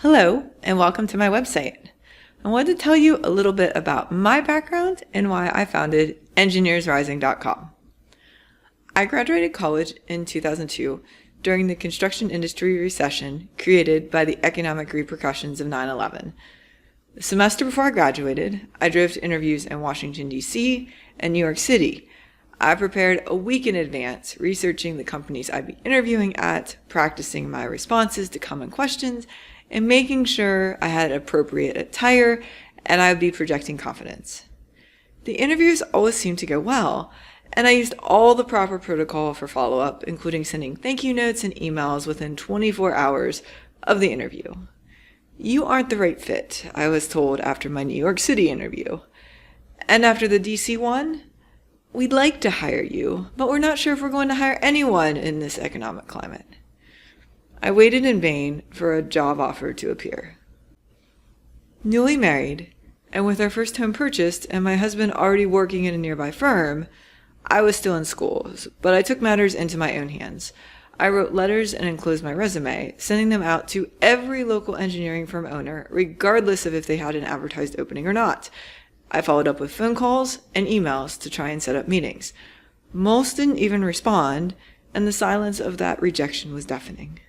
Hello, and welcome to my website. I wanted to tell you a little bit about my background and why I founded EngineersRising.com. I graduated college in 2002 during the construction industry recession created by the economic repercussions of 9/11. The semester before I graduated, I drove to interviews in Washington, D.C. and New York City. I prepared a week in advance, researching the companies I'd be interviewing at, practicing my responses to common questions, and making sure I had appropriate attire and I would be projecting confidence. The interviews always seemed to go well, and I used all the proper protocol for follow-up, including sending thank you notes and emails within 24 hours of the interview. You aren't the right fit, I was told after my New York City interview. And after the DC one, we'd like to hire you, but we're not sure if we're going to hire anyone in this economic climate. I waited in vain for a job offer to appear. Newly married, and with our first home purchased and my husband already working in a nearby firm, I was still in school, but I took matters into my own hands. I wrote letters and enclosed my resume, sending them out to every local engineering firm owner, regardless of if they had an advertised opening or not. I followed up with phone calls and emails to try and set up meetings. Most didn't even respond, and the silence of that rejection was deafening.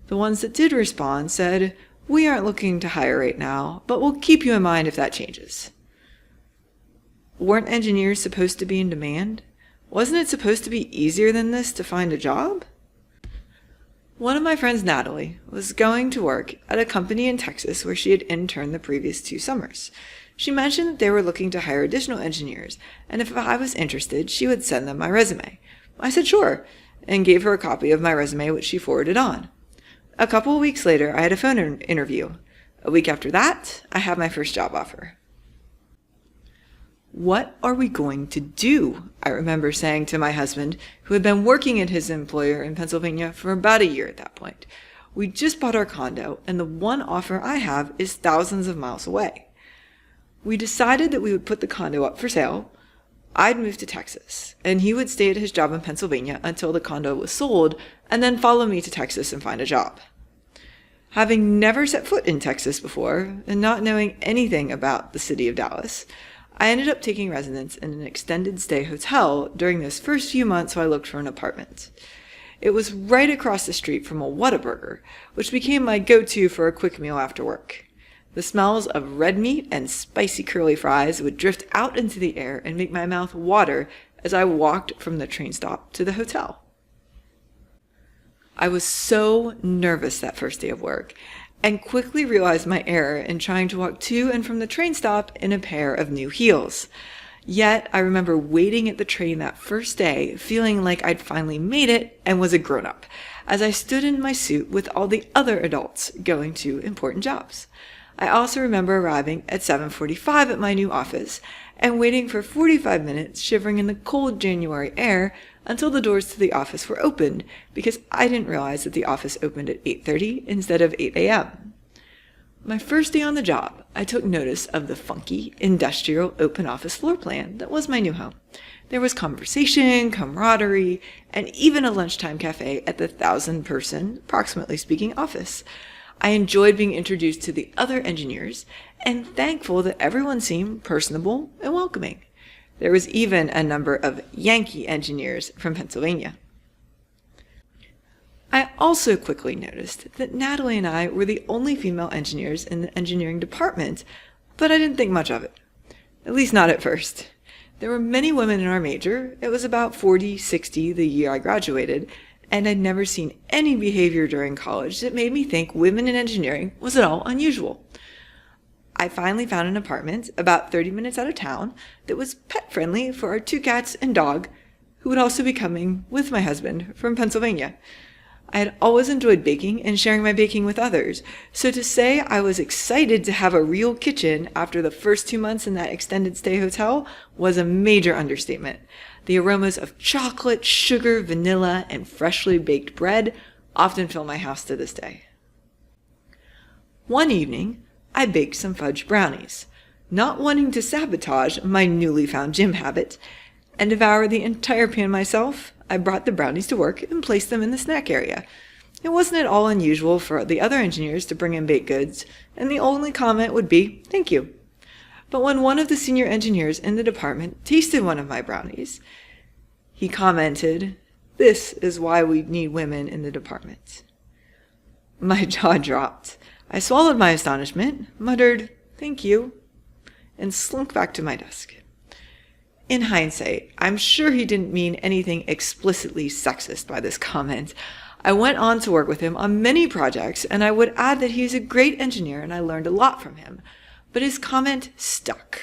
The ones that did respond said, "We aren't looking to hire right now, but we'll keep you in mind if that changes." Weren't engineers supposed to be in demand? Wasn't it supposed to be easier than this to find a job? One of my friends, Natalie, was going to work at a company in Texas where she had interned the previous 2 summers. She mentioned that they were looking to hire additional engineers, and if I was interested, she would send them my resume. I said sure, and gave her a copy of my resume, which she forwarded on. A couple of weeks later, I had a phone interview. A week after that, I had my first job offer. "What are we going to do?" I remember saying to my husband, who had been working at his employer in Pennsylvania for about a year at that point. "We just bought our condo, and the one offer I have is thousands of miles away." We decided that we would put the condo up for sale. I'd move to Texas, and he would stay at his job in Pennsylvania until the condo was sold, and then follow me to Texas and find a job. Having never set foot in Texas before, and not knowing anything about the city of Dallas, I ended up taking residence in an extended stay hotel during those first few months while I looked for an apartment. It was right across the street from a Whataburger, which became my go-to for a quick meal after work. The smells of red meat and spicy curly fries would drift out into the air and make my mouth water as I walked from the train stop to the hotel. I was so nervous that first day of work, and quickly realized my error in trying to walk to and from the train stop in a pair of new heels. Yet, I remember waiting at the train that first day, feeling like I'd finally made it and was a grown-up, as I stood in my suit with all the other adults going to important jobs. I also remember arriving at 7:45 at my new office and waiting for 45 minutes shivering in the cold January air until the doors to the office were opened, because I didn't realize that the office opened at 8:30 instead of 8 a.m. My first day on the job, I took notice of the funky, industrial open office floor plan that was my new home. There was conversation, camaraderie, and even a lunchtime cafe at the 1,000-person, approximately speaking, office. I enjoyed being introduced to the other engineers and thankful that everyone seemed personable and welcoming. There was even a number of Yankee engineers from Pennsylvania. I also quickly noticed that Natalie and I were the only female engineers in the engineering department, but I didn't think much of it. At least not at first. There were many women in our major. It was about 40, 60 the year I graduated, and I'd never seen any behavior during college that made me think women in engineering was at all unusual. I finally found an apartment about 30 minutes out of town that was pet-friendly for our 2 cats and dog, who would also be coming with my husband from Pennsylvania. I had always enjoyed baking and sharing my baking with others, so to say I was excited to have a real kitchen after the first 2 months in that extended stay hotel was a major understatement. The aromas of chocolate, sugar, vanilla, and freshly baked bread often fill my house to this day. One evening, I baked some fudge brownies, not wanting to sabotage my newly found gym habit, and devour the entire pan myself. I brought the brownies to work and placed them in the snack area. It wasn't at all unusual for the other engineers to bring in baked goods, and the only comment would be, "Thank you." But when one of the senior engineers in the department tasted one of my brownies, he commented, "This is why we need women in the department." My jaw dropped. I swallowed my astonishment, muttered, "Thank you," and slunk back to my desk. In hindsight, I'm sure he didn't mean anything explicitly sexist by this comment. I went on to work with him on many projects, and I would add that he is a great engineer and I learned a lot from him. But his comment stuck.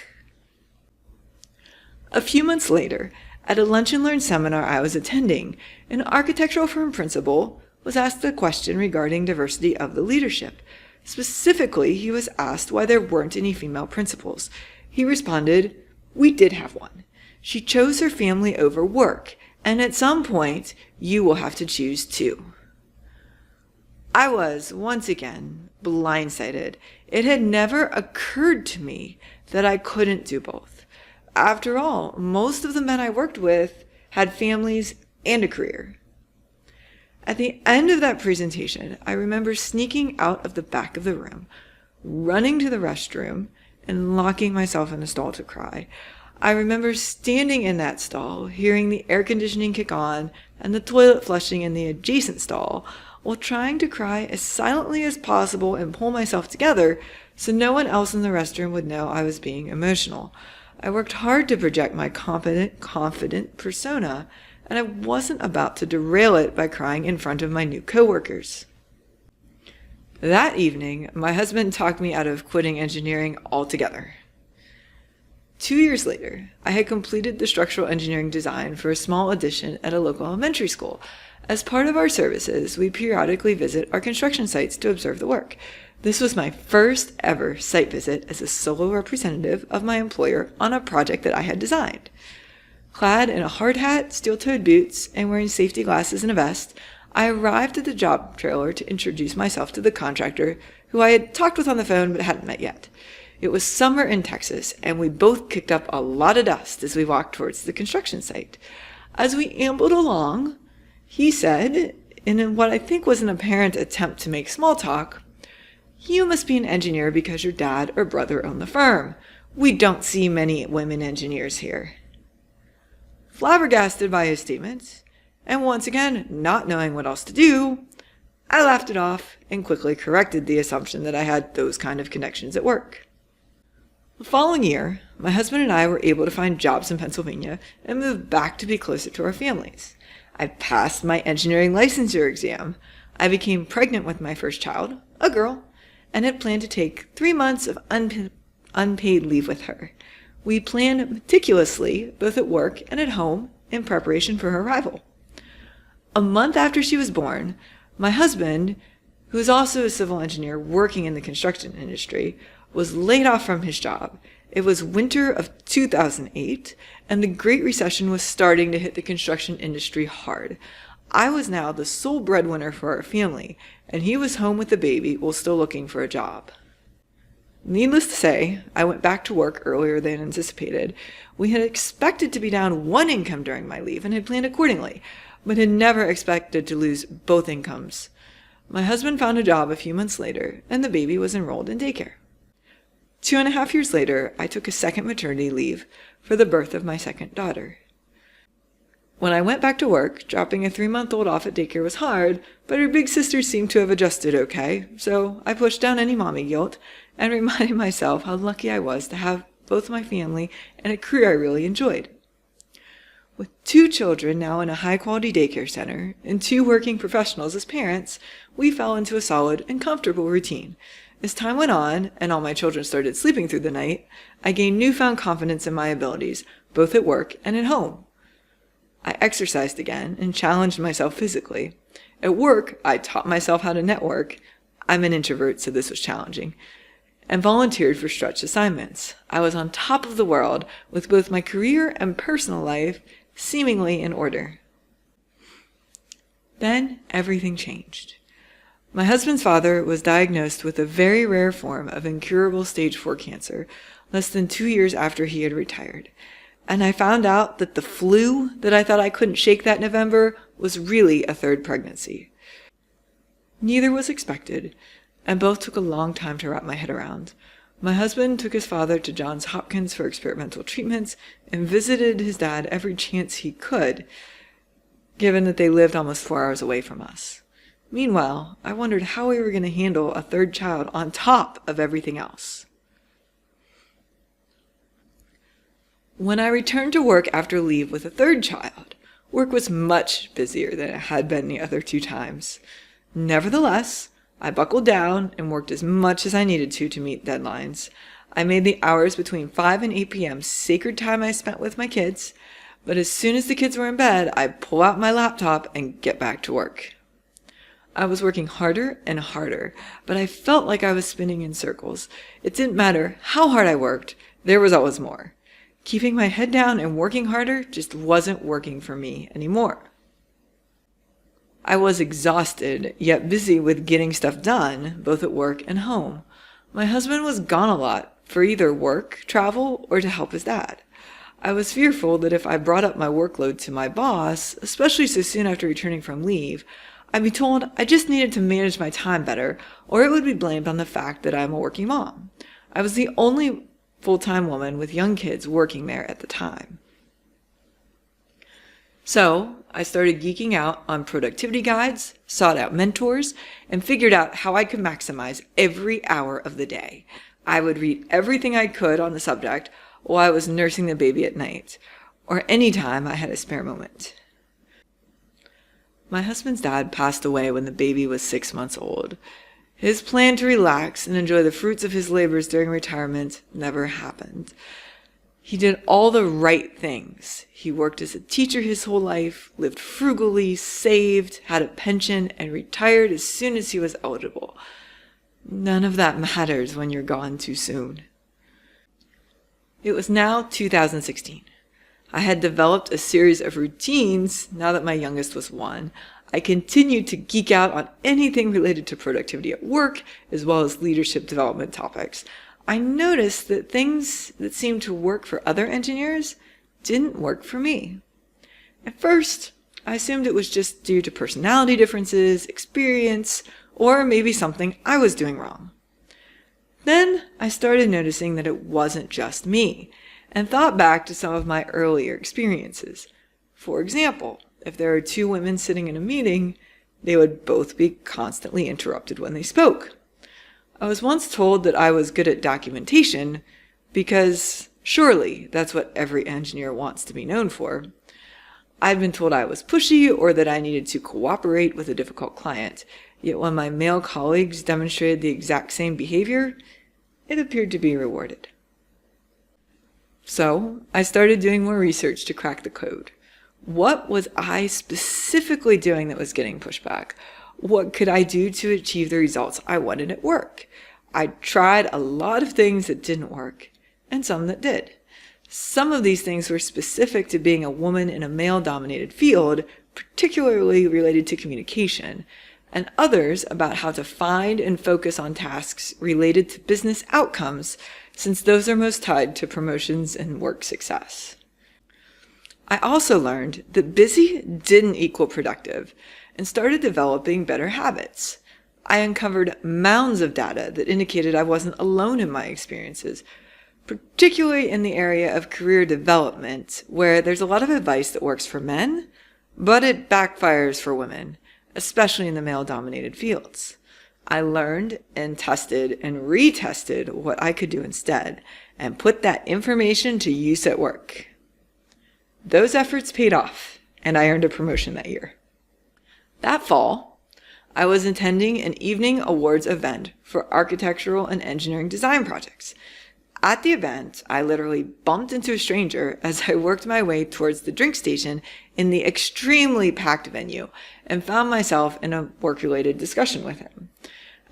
A few months later, at a Lunch and Learn seminar I was attending, an architectural firm principal was asked a question regarding diversity of the leadership. Specifically, he was asked why there weren't any female principals. He responded, "We did have one. She chose her family over work, and at some point, you will have to choose too." I was, once again, blindsided. It had never occurred to me that I couldn't do both. After all, most of the men I worked with had families and a career. At the end of that presentation, I remember sneaking out of the back of the room, running to the restroom, and locking myself in a stall to cry. I remember standing in that stall, hearing the air conditioning kick on and the toilet flushing in the adjacent stall, while trying to cry as silently as possible and pull myself together so no one else in the restroom would know I was being emotional. I worked hard to project my competent, confident persona, and I wasn't about to derail it by crying in front of my new coworkers. That evening, my husband talked me out of quitting engineering altogether. 2 years later, I had completed the structural engineering design for a small addition at a local elementary school. As part of our services, we periodically visit our construction sites to observe the work. This was my first ever site visit as a solo representative of my employer on a project that I had designed. Clad in a hard hat, steel-toed boots, and wearing safety glasses and a vest, I arrived at the job trailer to introduce myself to the contractor, who I had talked with on the phone but hadn't met yet. It was summer in Texas, and we both kicked up a lot of dust as we walked towards the construction site. As we ambled along, he said, in what I think was an apparent attempt to make small talk, "You must be an engineer because your dad or brother own the firm. We don't see many women engineers here." Flabbergasted by his statements, and once again not knowing what else to do, I laughed it off and quickly corrected the assumption that I had those kind of connections at work. The following year, my husband and I were able to find jobs in Pennsylvania and move back to be closer to our families. I passed my engineering licensure exam. I became pregnant with my first child, a girl, and had planned to take 3 months of unpaid leave with her. We planned meticulously, both at work and at home, in preparation for her arrival. A month after she was born, my husband, who is also a civil engineer working in the construction industry, was laid off from his job. It was winter of 2008, and the Great Recession was starting to hit the construction industry hard. I was now the sole breadwinner for our family, and he was home with the baby while still looking for a job. Needless to say, I went back to work earlier than anticipated. We had expected to be down one income during my leave and had planned accordingly, but had never expected to lose both incomes. My husband found a job a few months later, and the baby was enrolled in daycare. 2.5 years later, I took a second maternity leave for the birth of my second daughter. When I went back to work, dropping a 3-month-old off at daycare was hard, but her big sister seemed to have adjusted okay, so I pushed down any mommy guilt and reminded myself how lucky I was to have both my family and a career I really enjoyed. With 2 children now in a high-quality daycare center and 2 working professionals as parents, we fell into a solid and comfortable routine. As time went on, and all my children started sleeping through the night, I gained newfound confidence in my abilities, both at work and at home. I exercised again and challenged myself physically. At work, I taught myself how to network. I'm an introvert, so this was challenging. And volunteered for stretch assignments. I was on top of the world, with both my career and personal life seemingly in order. Then everything changed. My husband's father was diagnosed with a very rare form of incurable stage 4 cancer less than 2 years after he had retired. And I found out that the flu that I thought I couldn't shake that November was really a 3rd pregnancy. Neither was expected, and both took a long time to wrap my head around. My husband took his father to Johns Hopkins for experimental treatments and visited his dad every chance he could, given that they lived almost 4 hours away from us. Meanwhile, I wondered how we were going to handle a third child on top of everything else. When I returned to work after leave with a third child, work was much busier than it had been the other 2 times. Nevertheless, I buckled down and worked as much as I needed to meet deadlines. I made the hours between 5 and 8 p.m. sacred time I spent with my kids, but as soon as the kids were in bed, I'd pull out my laptop and get back to work. I was working harder and harder, but I felt like I was spinning in circles. It didn't matter how hard I worked, there was always more. Keeping my head down and working harder just wasn't working for me anymore. I was exhausted, yet busy with getting stuff done, both at work and home. My husband was gone a lot, for either work, travel, or to help his dad. I was fearful that if I brought up my workload to my boss, especially so soon after returning from leave, I'd be told I just needed to manage my time better, or it would be blamed on the fact that I'm a working mom. I was the only full-time woman with young kids working there at the time. So I started geeking out on productivity guides, sought out mentors, and figured out how I could maximize every hour of the day. I would read everything I could on the subject while I was nursing the baby at night, or any time I had a spare moment. My husband's dad passed away when the baby was 6 months old. His plan to relax and enjoy the fruits of his labors during retirement never happened. He did all the right things. He worked as a teacher his whole life, lived frugally, saved, had a pension, and retired as soon as he was eligible. None of that matters when you're gone too soon. It was now 2016. I had developed a series of routines now that my youngest was 1. I continued to geek out on anything related to productivity at work, as well as leadership development topics. I noticed that things that seemed to work for other engineers didn't work for me. At first, I assumed it was just due to personality differences, experience, or maybe something I was doing wrong. Then I started noticing that it wasn't just me, and thought back to some of my earlier experiences. For example, if there are 2 women sitting in a meeting, they would both be constantly interrupted when they spoke. I was once told that I was good at documentation because surely that's what every engineer wants to be known for. I'd been told I was pushy or that I needed to cooperate with a difficult client, yet when my male colleagues demonstrated the exact same behavior, it appeared to be rewarded. So I started doing more research to crack the code. What was I specifically doing that was getting pushback? What could I do to achieve the results I wanted at work? I tried a lot of things that didn't work, and some that did. Some of these things were specific to being a woman in a male-dominated field, particularly related to communication, and others about how to find and focus on tasks related to business outcomes, since those are most tied to promotions and work success. I also learned that busy didn't equal productive, and started developing better habits. I uncovered mounds of data that indicated I wasn't alone in my experiences, particularly in the area of career development, where there's a lot of advice that works for men, but it backfires for women, especially in the male-dominated fields. I learned and tested and retested what I could do instead, and put that information to use at work. Those efforts paid off, and I earned a promotion that year. That fall, I was attending an evening awards event for architectural and engineering design projects. At the event, I literally bumped into a stranger as I worked my way towards the drink station in the extremely packed venue and found myself in a work-related discussion with him.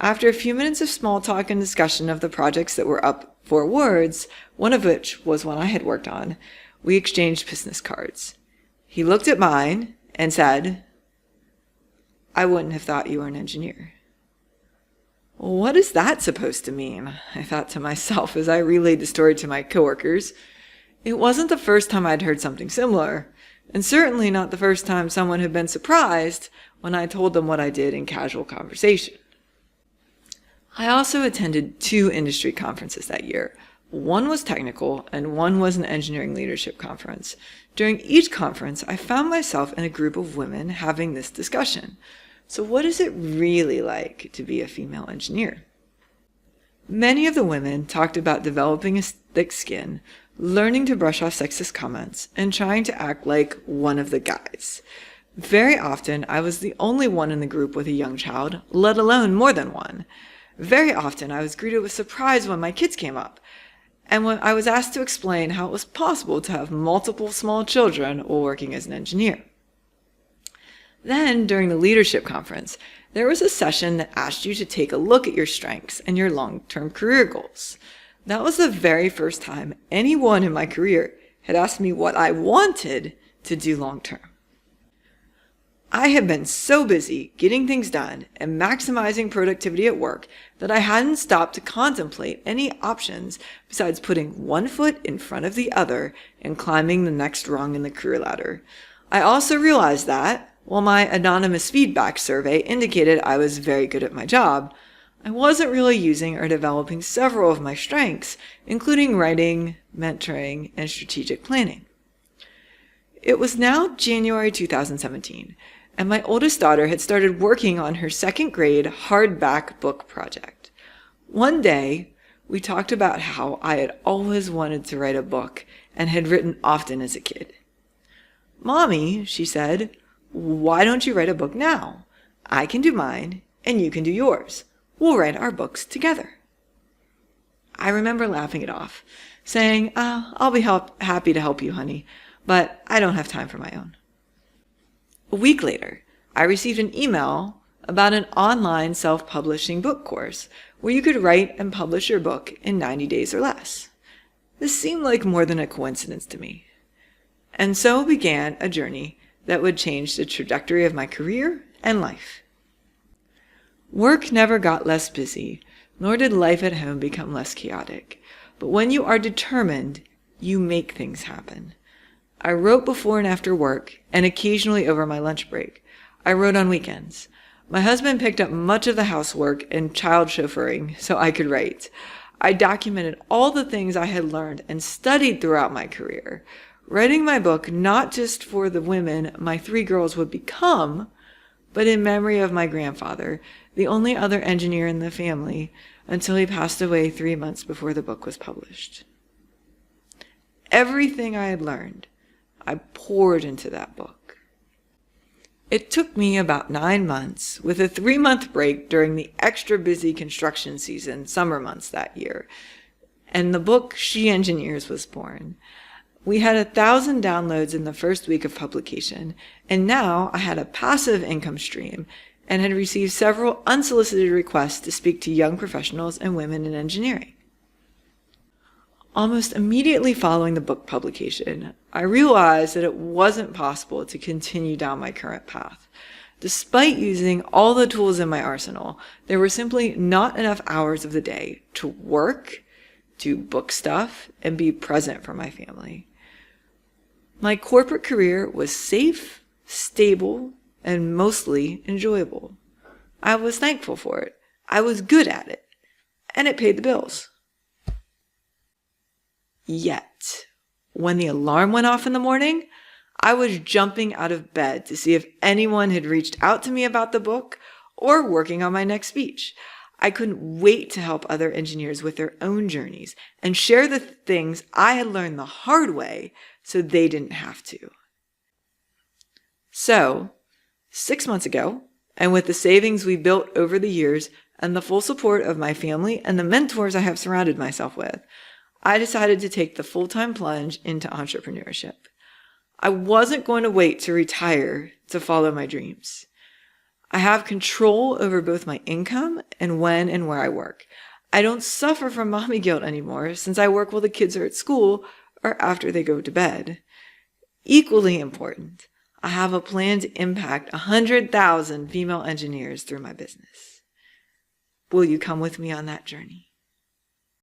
After a few minutes of small talk and discussion of the projects that were up for awards, one of which was one I had worked on, we exchanged business cards. He looked at mine and said, "I wouldn't have thought you were an engineer." What is that supposed to mean? I thought to myself as I relayed the story to my coworkers. It wasn't the first time I'd heard something similar. and certainly not the first time someone had been surprised when I told them what I did in casual conversation. I also attended 2 industry conferences that year. One was technical and one was an engineering leadership conference. During each conference, I found myself in a group of women having this discussion. So what is it really like to be a female engineer? Many of the women talked about developing a thick skin, learning to brush off sexist comments, and trying to act like one of the guys. Very often, I was the only one in the group with a young child, let alone more than one. Very often, I was greeted with surprise when my kids came up, and when I was asked to explain how it was possible to have multiple small children while working as an engineer. Then, during the leadership conference, there was a session that asked you to take a look at your strengths and your long-term career goals. That was the very first time anyone in my career had asked me what I wanted to do long-term. I had been so busy getting things done and maximizing productivity at work that I hadn't stopped to contemplate any options besides putting one foot in front of the other and climbing the next rung in the career ladder. I also realized that, while my anonymous feedback survey indicated I was very good at my job, I wasn't really using or developing several of my strengths, including writing, mentoring, and strategic planning. It was now January 2017. And my oldest daughter had started working on her 2nd grade hardback book project. One day, we talked about how I had always wanted to write a book and had written often as a kid. "Mommy," she said, "why don't you write a book now? I can do mine, and you can do yours. We'll write our books together." I remember laughing it off, saying, "I'll be happy to help you, honey, but I don't have time for my own." A week later, I received an email about an online self-publishing book course where you could write and publish your book in 90 days or less. This seemed like more than a coincidence to me. And so began a journey that would change the trajectory of my career and life. Work never got less busy, nor did life at home become less chaotic. But when you are determined, you make things happen. I wrote before and after work, and occasionally over my lunch break. I wrote on weekends. My husband picked up much of the housework and child chauffeuring so I could write. I documented all the things I had learned and studied throughout my career, writing my book not just for the women my 3 girls would become, but in memory of my grandfather, the only other engineer in the family, until he passed away 3 months before the book was published. Everything I had learned, I poured into that book. It took me about 9 months, with a 3-month break during the extra busy construction season, summer months that year, and the book She Engineers was born. We had 1,000 downloads in the first week of publication, and now I had a passive income stream and had received several unsolicited requests to speak to young professionals and women in engineering. Almost immediately following the book publication, I realized that it wasn't possible to continue down my current path. Despite using all the tools in my arsenal, there were simply not enough hours of the day to work, do book stuff, and be present for my family. My corporate career was safe, stable, and mostly enjoyable. I was thankful for it. I was good at it, and it paid the bills. Yet, when the alarm went off in the morning, I was jumping out of bed to see if anyone had reached out to me about the book or working on my next speech. I couldn't wait to help other engineers with their own journeys and share the things I had learned the hard way so they didn't have to. So, 6 months ago, and with the savings we built over the years and the full support of my family and the mentors I have surrounded myself with, I decided to take the full-time plunge into entrepreneurship. I wasn't going to wait to retire to follow my dreams. I have control over both my income and when and where I work. I don't suffer from mommy guilt anymore since I work while the kids are at school or after they go to bed. Equally important, I have a plan to impact 100,000 female engineers through my business. Will you come with me on that journey?